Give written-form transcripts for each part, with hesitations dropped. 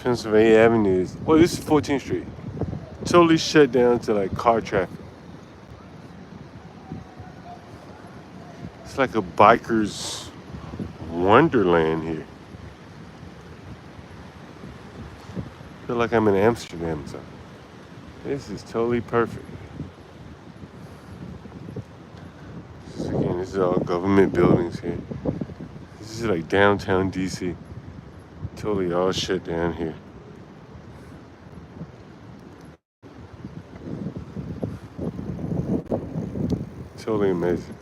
Pennsylvania Avenue is, well, this is 14th Street. Totally shut down to like car traffic. It's like a biker's wonderland here. I feel like I'm in Amsterdam. So this is totally perfect. Again, this is all government buildings here. This is like downtown DC. Totally all shut down here. Totally amazing.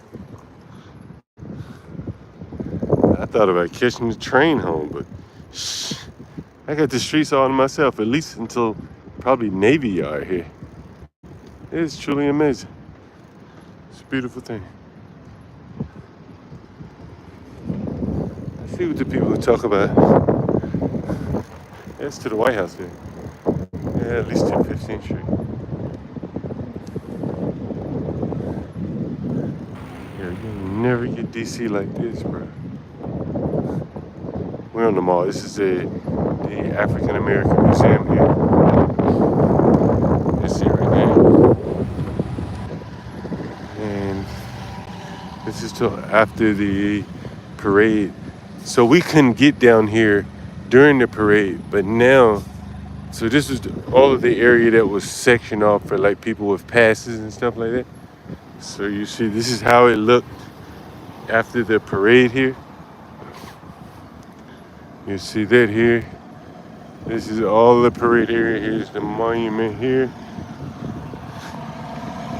I thought about catching the train home, but I got the streets all to myself, at least until probably Navy Yard here. It's truly amazing. It's a beautiful thing. I see what the people talk about. That's to the White House there. Yeah, at least to 15th Street. Yeah, you'll never get DC like this, bro. We're on the mall. This is the African American Museum here. That's it right there. And this is till after the parade. So we couldn't get down here during the parade, but now, so this was all of the area that was sectioned off for like people with passes and stuff like that. So you see, this is how it looked after the parade here. You see that here. This is all the parade area. Here's the monument here.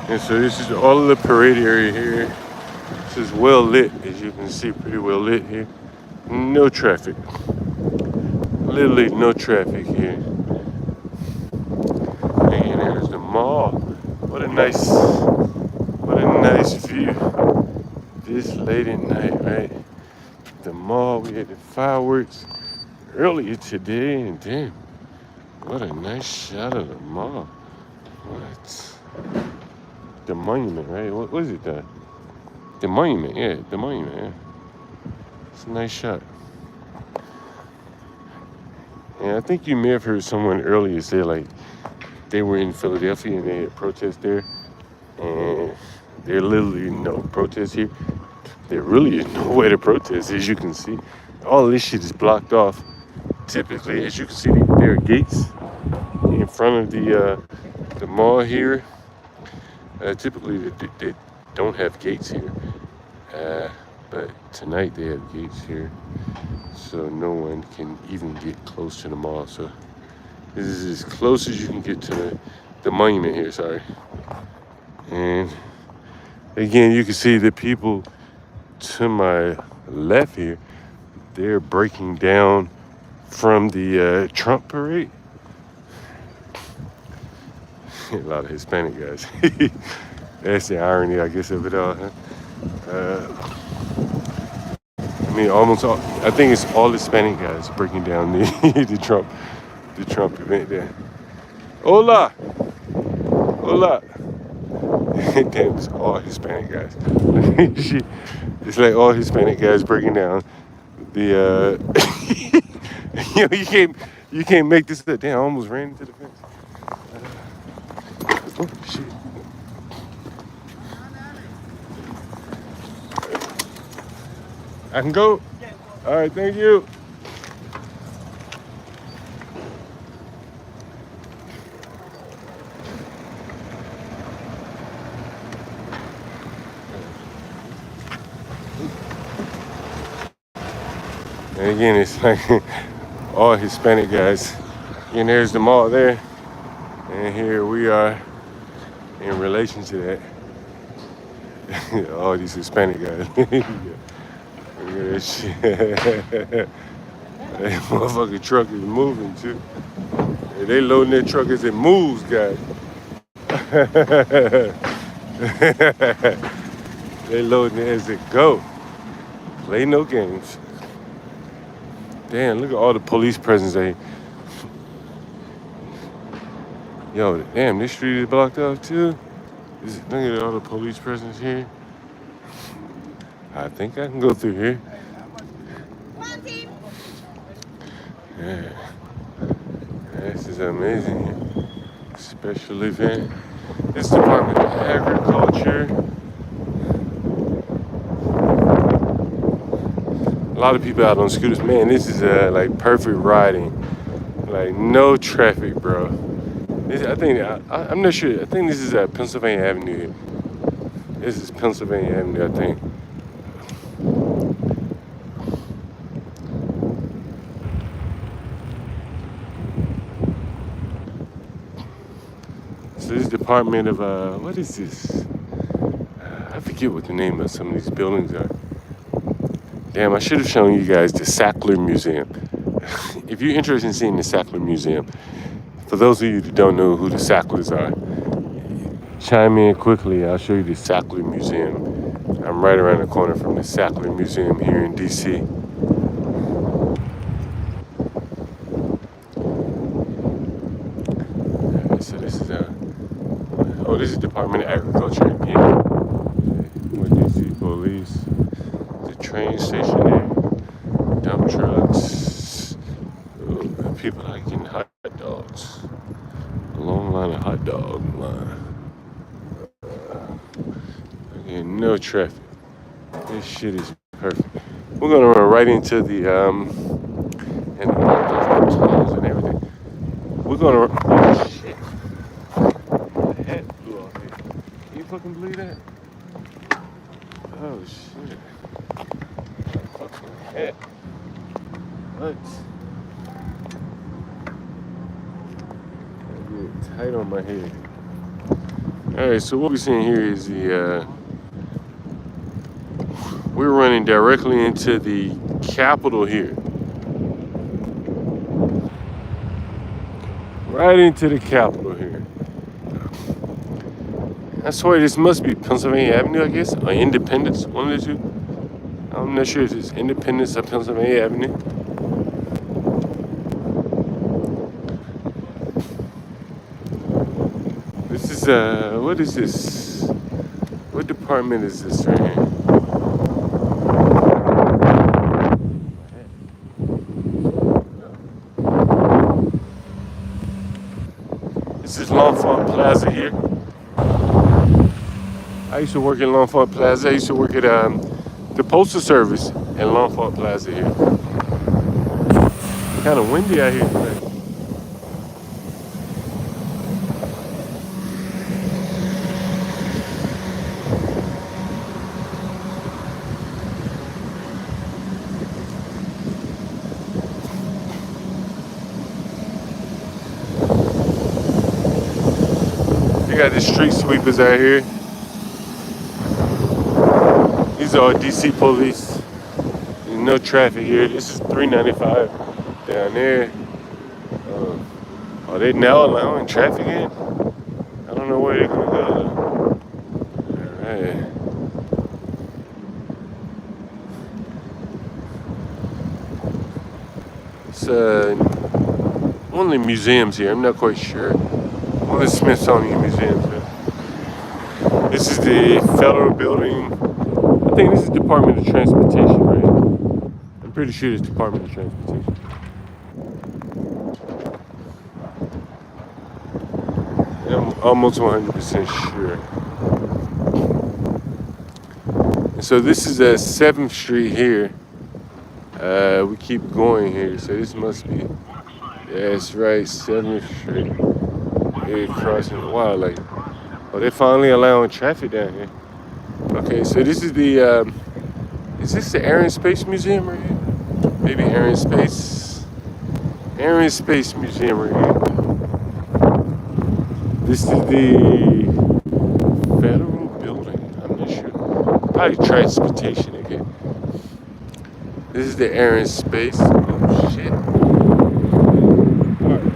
And so this is all of the parade area here. This is well lit, as you can see, pretty well lit here. No traffic. Literally no traffic here. And there's the mall. What a nice view. This late at night, right? The mall, we had the fireworks earlier today, and damn, what a nice shot of the mall. What? The monument, right? What was it, the monument, yeah, the monument, yeah. It's a nice shot. And I think you may have heard someone earlier say, like, they were in Philadelphia and they had protests there, and there literally no protest here. There really is nowhere to protest, as you can see. All this shit is blocked off. Typically, as you can see, there are gates in front of the mall here. Typically, they don't have gates here. But tonight they have gates here. So no one can even get close to the mall. So this is as close as you can get to the monument here, sorry. And again, you can see the people to my left here, they're breaking down from the Trump parade. A lot of Hispanic guys. That's the irony, I guess, of it all, huh? I mean, almost all, I think it's all Hispanic guys breaking down the Trump event there. Hola! Hola! Damn, it's all Hispanic guys. It's like all Hispanic guys breaking down the you know, you can't make this up. Damn, I almost ran into the fence. Oh shit. I can go? All right, thank you. And again, it's like all Hispanic guys. And there's the mall there. And here we are in relation to that. All these Hispanic guys. Look at that shit. That motherfucking truck is moving too. Hey, they loading their truck as it moves, guys. They loading it as it go. Play no games. Damn, look at all the police presence there. Yo, damn, this street is blocked off too. Look at all the police presence here. I think I can go through here. Yeah. This is amazing. Special event. This Department of Agriculture. A lot of people out on scooters. Man, this is like perfect riding. Like no traffic, bro. I'm not sure. I think this is Pennsylvania Avenue. This is Pennsylvania Avenue, I think. So this Department of what is this? I forget what the name of some of these buildings are. Damn, I should have shown you guys the Sackler Museum. If you're interested in seeing the Sackler Museum, for those of you that don't know who the Sacklers are, chime in quickly. I'll show you the Sackler Museum. I'm right around the corner from the Sackler Museum here in DC. So this is this is Department of Agriculture again. With DC Police, the train station there, dump trucks, people like getting hot dogs. A long line of hot dog line. Again, no traffic. This shit is perfect. We're gonna run right into the and those tunnels and everything. We're gonna. Oh shit! My hat blew off here. Can you fucking believe that? Oh shit! My fucking hat. What? I get tight on my head. All right, so what we're seeing here is we're running directly into the Capitol here. Right into the Capitol here. I swear this must be Pennsylvania Avenue, I guess, or Independence, one of the two. I'm not sure if it's Independence or Pennsylvania Avenue. This is, what is this? What department is this right here? This is L'Enfant Plaza here. I used to work in L'Enfant Plaza. I used to work at the Postal Service at L'Enfant Plaza here. Kind of windy out here today. You got the street sweepers out here. These are DC police. There's no traffic here. This is 395 down there. Are they now allowing traffic in? I don't know where they're gonna go. Alright. It's one of the museums here. I'm not quite sure. One of the Smithsonian museums here. This is the federal building. I think this is Department of Transportation, right? I'm pretty sure it's Department of Transportation. I'm almost 100% sure. And so this is 7th Street here. We keep going here, so this must be, yeah, it's right, 7th Street. Here crossing, wow, like, oh, they're finally allowing traffic down here. Okay, so this is the, is this the Air and Space Museum right here? Maybe Air and Space Museum right here. This is the federal building, I'm not sure. Probably transportation again. This is the Air and Space, oh shit. Alright.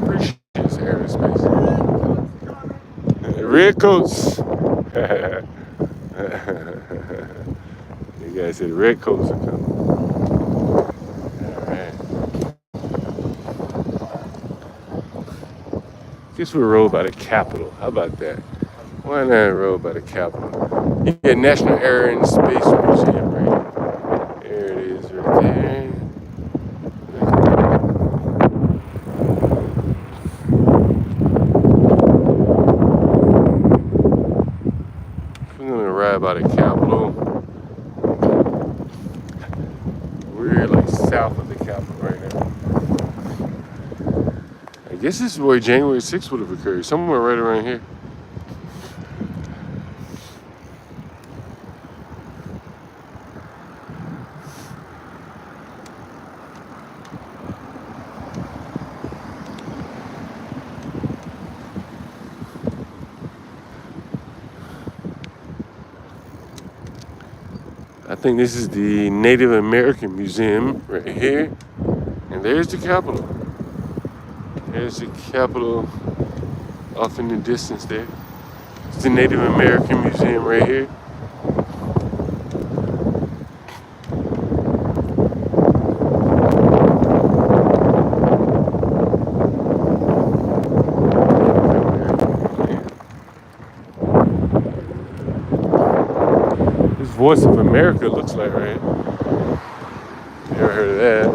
Pretty sure it's Air and Space. Red coats. You guys said red coats are coming. Alright. Guess we'll roll by the Capitol. How about that? Why not roll by the Capitol? Yeah, National Air and Space Museum right here. There it is right there. by the Capitol. We're like south of the Capitol right now. I guess this is where January 6th would have occurred, somewhere right around here. I think this is the Native American Museum right here. And there's the Capitol. There's the Capitol off in the distance there. It's the Native American Museum right here. This Voice of America looks like right here. Never heard of that.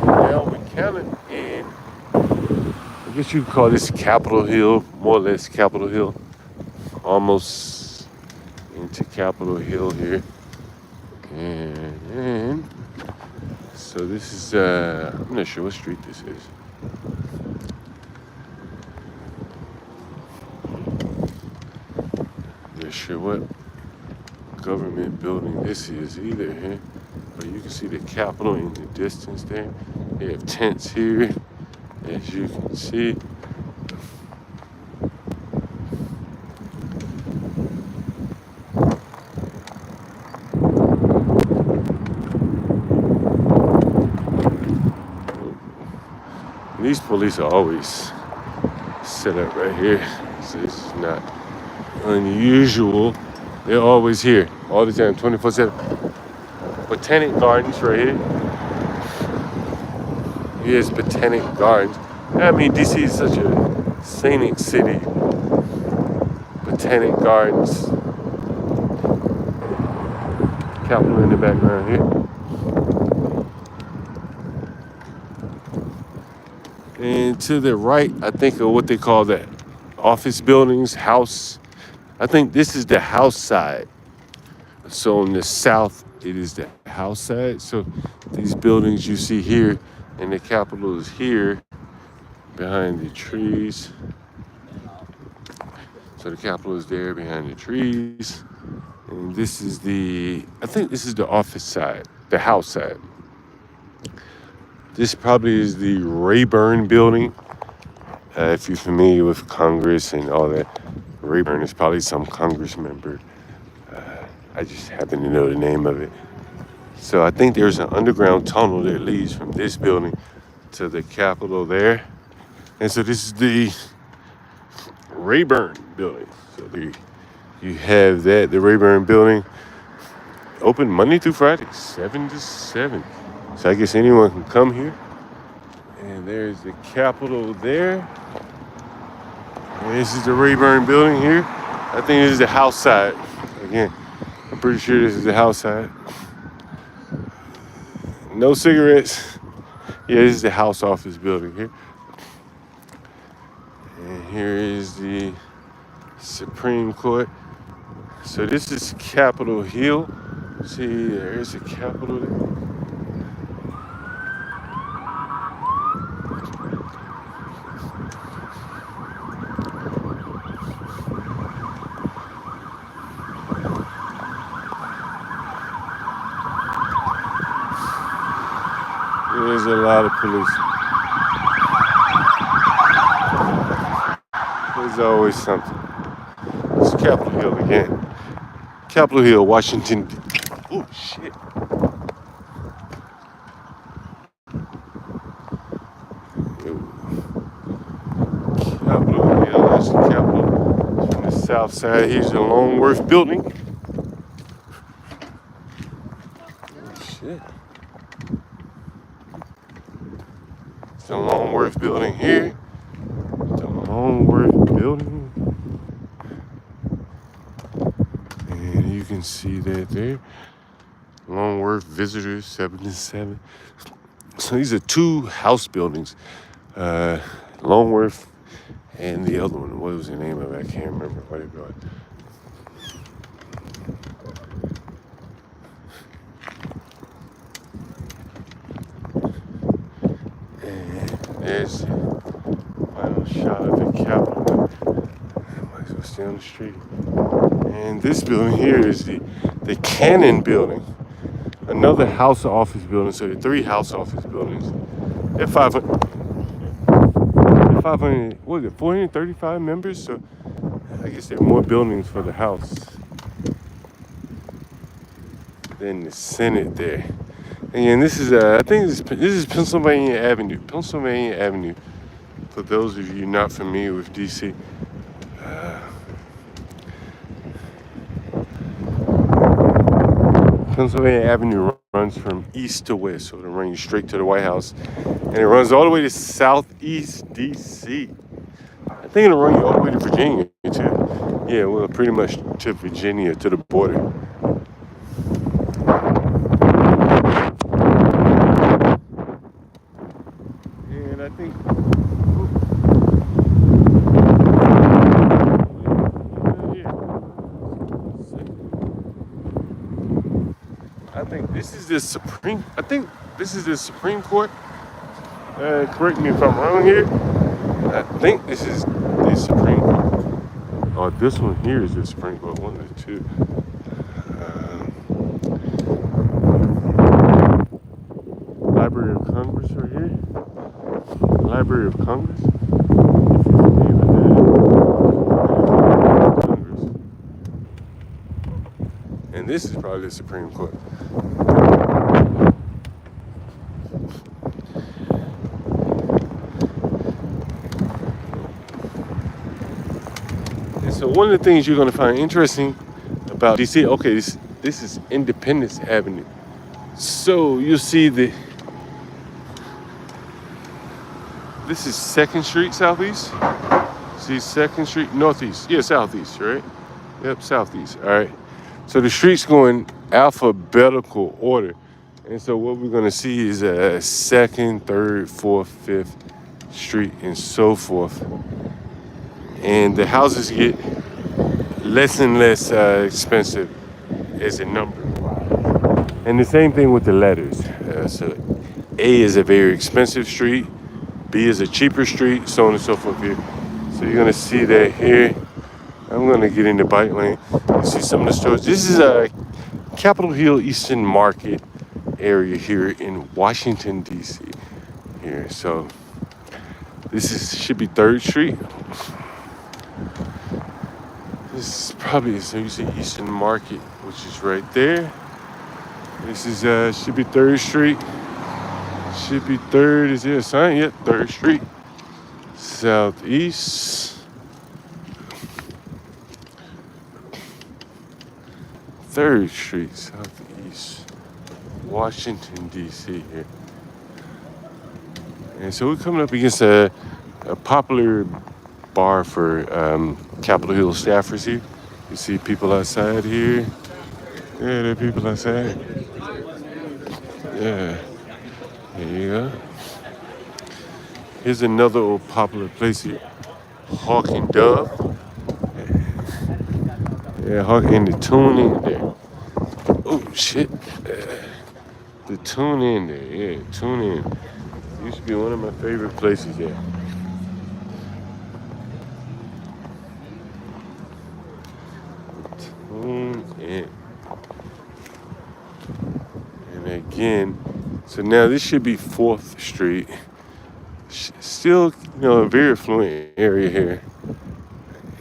Now we're counting in. I guess you could call this Capitol Hill, more or less Capitol Hill. Almost into Capitol Hill here. And so this is, I'm not sure what street this is. Not sure what government building this is either here. But you can see the Capitol in the distance there. They have tents here, as you can see. These police are always set up right here, so this is not unusual. They're always here, all the time, 24/7. Botanic Gardens right here. Here's Botanic Gardens. I mean, DC is such a scenic city. Botanic Gardens. Capitol in the background here. And to the right, I think of what they call that office buildings, house. I think this is the house side. So on the south, it is the house side. So these buildings you see here, and the Capitol is here behind the trees. So the Capitol is there behind the trees. And this is I think this is the office side, the house side. This probably is the Rayburn building. If you're familiar with Congress and all that, Rayburn is probably some Congress member. I just happen to know the name of it. So I think there's an underground tunnel that leads from this building to the Capitol there. And so this is the Rayburn building. So you have that, the Rayburn building, open Monday through Friday, 7 to 7. So I guess anyone can come here. And there's the Capitol there. And this is the Rayburn building here. I think this is the house side. Again, I'm pretty sure this is the house side. No cigarettes. Yeah, this is the House office building here. And here is the Supreme Court. So this is Capitol Hill. See, there's the Capitol there. There's a lot of police. There's always something. It's Capitol Hill again. Capitol Hill, Washington. Oh, shit. Capitol Hill, that's the Capitol. From the south side, here's the Longworth building. Oh, shit. The Longworth building here. The Longworth building. And you can see that there. Longworth Visitors 77. So these are two house buildings. Longworth And the other one, what was the name of it? I can't remember what it was. And there's the final shot of the Capitol. Might as well stay on the street. And this building here is the Cannon building. Another house office building. So there are 3 house office buildings. They're 500, what is it, 435 members? So I guess there are more buildings for the House than the Senate there. And this is, I think this is Pennsylvania Avenue. Pennsylvania Avenue, for those of you not familiar with DC. Pennsylvania Avenue runs from east to west, so it runs straight to the White House. And it runs all the way to southeast DC. I think it'll run you all the way to Virginia, too. Yeah, well, pretty much to Virginia, to the border. And I think... I think this is the Supreme Court. Correct me if I'm wrong here. I think this is the Supreme Court. Oh, this one here is the Supreme Court. One of the two. Library of Congress right here. Library of Congress. If you're familiar with that. Congress. And this is probably the Supreme Court. So one of the things you're going to find interesting about DC, okay, this is Independence Avenue. So you'll see this is 2nd Street Southeast. See 2nd Street Northeast. Yeah, Southeast, right? Yep, Southeast. All right. So the streets go in alphabetical order. And so what we're going to see is 2nd, 3rd, 4th, 5th Street, and so forth. And the houses get less and less expensive as a number. And the same thing with the letters. So A is a very expensive street, B is a cheaper street, so on and so forth here. So you're gonna see that here. I'm gonna get in the bike lane and see some of the stores. This is a Capitol Hill Eastern Market area here in Washington, D.C. here. So should be 3rd Street. This is probably, so you see Eastern Market, which is right there. This is, should be 3rd Street. Should be 3rd, is there a sign? Yep, 3rd Street. Southeast. 3rd Street, Southeast. Washington, D.C. here. And so we're coming up against a popular bar for Capitol Hill staffers here. You see people outside here. Yeah, there are people outside. Yeah. There you go. Here's another old popular place here. Hawk and Dove. Yeah, Hawk and the Tune In there. Oh, shit. The Tune In there. Yeah, Tune In. Used to be one of my favorite places there. In. And again, so now this should be 4th Street. Still, a very affluent area here.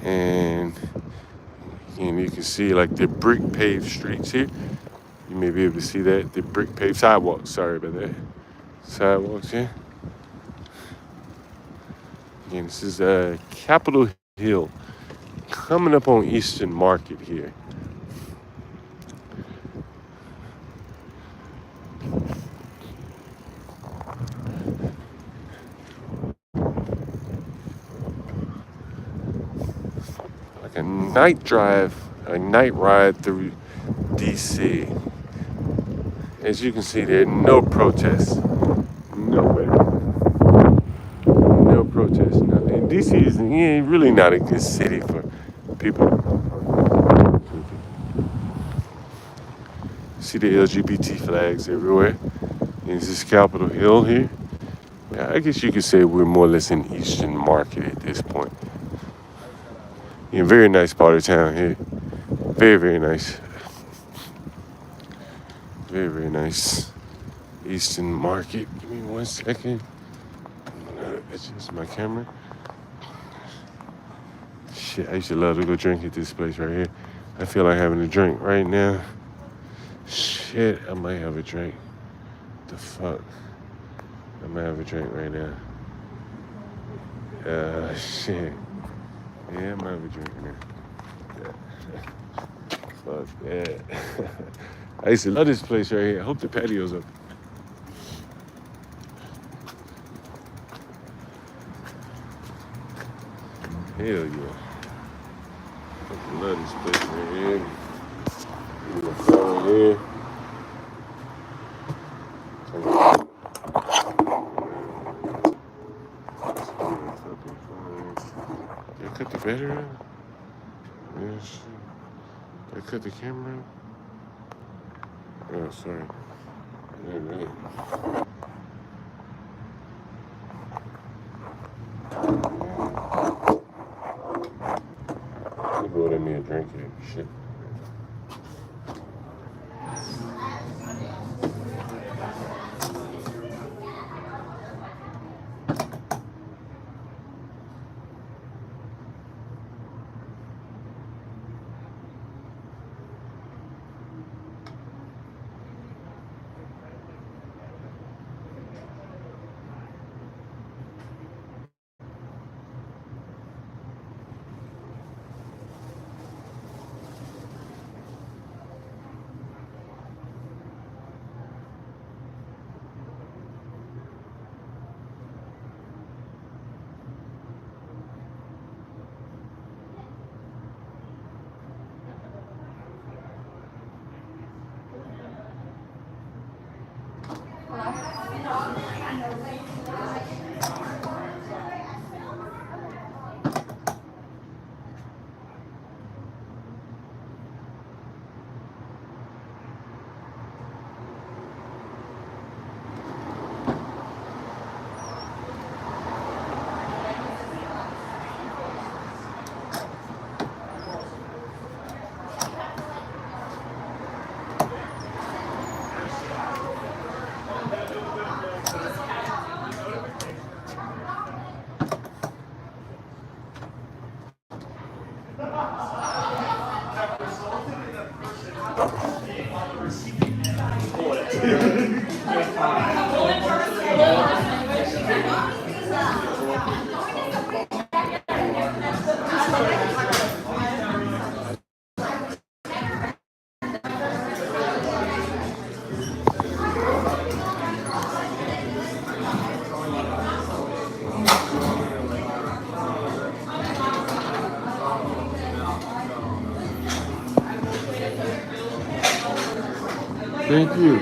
And you can see like the brick paved streets here. You may be able to see that. The brick paved sidewalks, sorry about that. Sidewalks here. Again, this is Capitol Hill. Coming up on Eastern Market here. Like a night ride through DC. As you can see, there are no protests. Nowhere. No protests, nothing. DC is really not a good city for people. See the LGBT flags everywhere. And this is Capitol Hill here. Yeah, I guess you could say we're more or less in Eastern Market at this point. Yeah, very nice part of town here. Very, very nice. Very, very nice. Eastern Market. Give me 1 second. I'm gonna adjust my camera. Shit, I used to love to go drink at this place right here. I feel like having a drink right now. Shit, I might have a drink. The fuck? I might have a drink right now. Shit. Yeah, I might have a drink now. Fuck that. I used to love this place right here. I hope the patio's up. Hell yeah. I love this place right here. Right here. Did I cut the battery out? Yes. Did I cut the camera out? Oh, sorry. All right. Let me go let me a drink here. Shit. Thank you.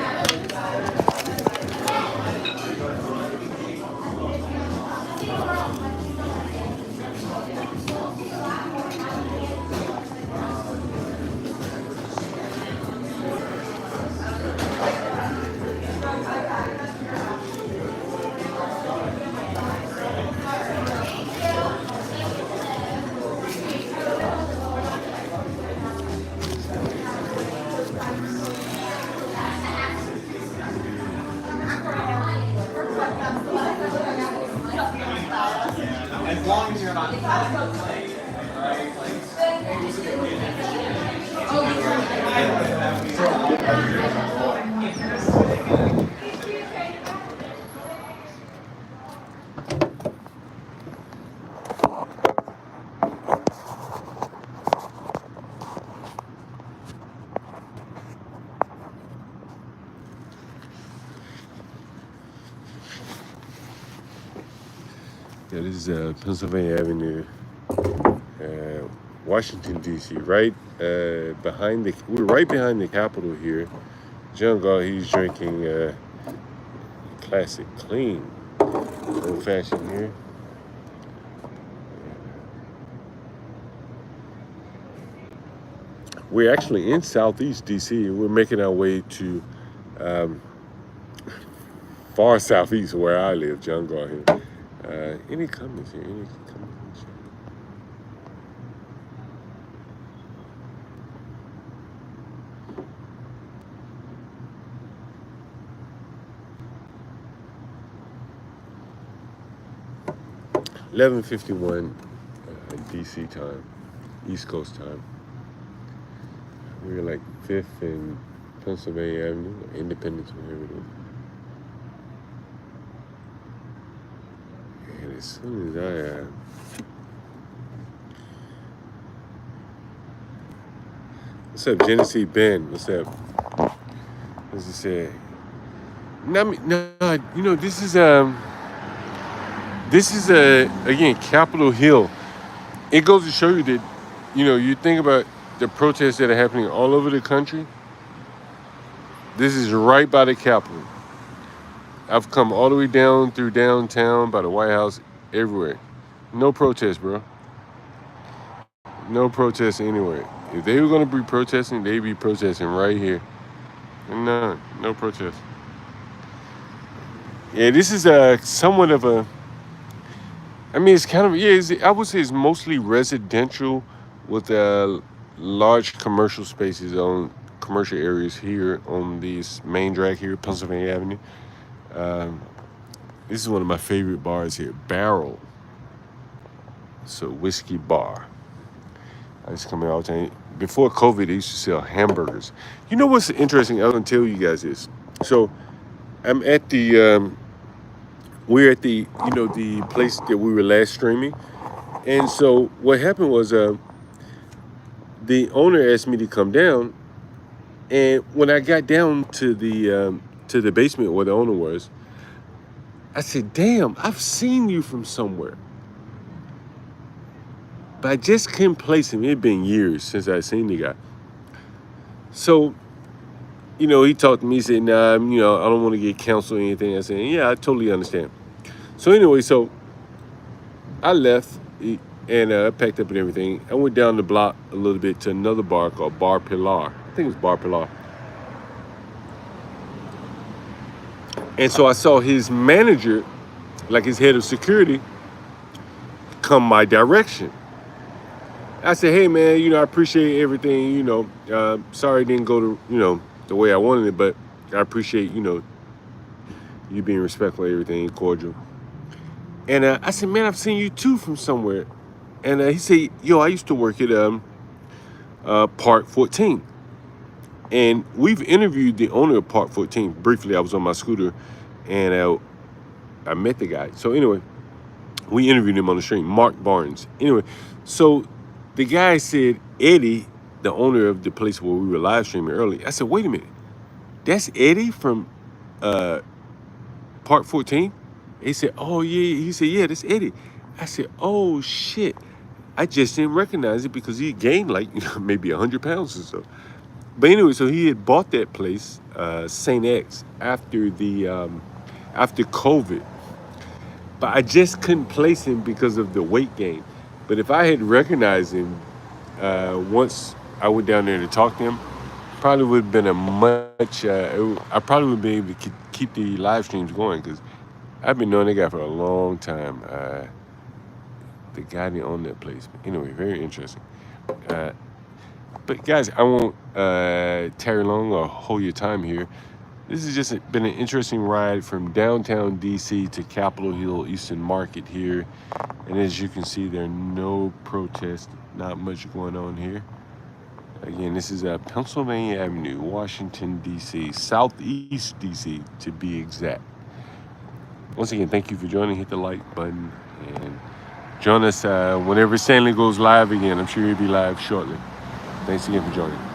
As long as you're not. Yeah, this is Pennsylvania Avenue, Washington D.C. Right behind we're right behind the Capitol here. John Gall, he's drinking classic clean old fashioned here. We're actually in Southeast DC, and we're making our way to um, far southeast where I live, John Garhill. Any comments here? Any comments? 11:51 DC time, East Coast time. We're like 5th and Pennsylvania Avenue, Independence, whatever it is. And as soon as what's up, Genesee Ben? What's up? As I said, no, this is again Capitol Hill. It goes to show you that, you think about the protests that are happening all over the country. This is right by the Capitol. I've come all the way down through downtown by the White House, everywhere. No protest, bro. No protest anywhere. If they were going to be protesting, they'd be protesting right here. No protest. Yeah, this is somewhat of a. I mean, it's kind of I would say it's mostly residential with large commercial spaces on commercial areas here on this main drag here, Pennsylvania Avenue. This is one of my favorite bars here, Barrel. It's a whiskey bar. I used to come in all the time. Before COVID, they used to sell hamburgers. You know what's interesting? I'm gonna tell you guys this. So I'm at the we're at the the place that we were last streaming, and so what happened was the owner asked me to come down, and when I got down to the basement where the owner was, I said, "Damn, I've seen you from somewhere." But I just couldn't place him. It had been years since I seen the guy. So, he talked to me. He said, "Nah, I don't want to get counseled or anything." I said, "Yeah, I totally understand." So anyway, I left and I packed up and everything. I went down the block a little bit to another bar called Bar Pilar. I think it was Bar Pilar. And so I saw his manager, like his head of security, come my direction. I said, "Hey, man, I appreciate everything, sorry it didn't go to, the way I wanted it, but I appreciate, you being respectful of everything, cordial." And I said, "Man, I've seen you too from somewhere." And he said, "Yo, I used to work at Park 14. And we've interviewed the owner of Park 14 briefly. I was on my scooter and I met the guy. So anyway, we interviewed him on the stream, Mark Barnes. Anyway, so the guy said, Eddie, the owner of the place where we were live streaming earlier. I said, "Wait a minute, that's Eddie from Park 14? He said, "Oh, yeah." He said, "Yeah, that's Eddie." I said, "Oh, shit." I just didn't recognize it because he gained like maybe 100 pounds or so. But anyway, so he had bought that place, St. X, after COVID. But I just couldn't place him because of the weight gain. But if I had recognized him once I went down there to talk to him, probably would have been I probably would be able to keep the live streams going because I've been knowing that guy for a long time. The guy that owned that place. Anyway, very interesting. But guys, I won't tarry long or hold your time here. This has just been an interesting ride from downtown DC to Capitol Hill, Eastern Market here. And as you can see, there are no protests, not much going on here. Again, this is Pennsylvania Avenue, Washington, D.C., Southeast D.C. to be exact. Once again, thank you for joining. Hit the like button and join us whenever Stanley goes live again. I'm sure he'll be live shortly. Thanks again for joining.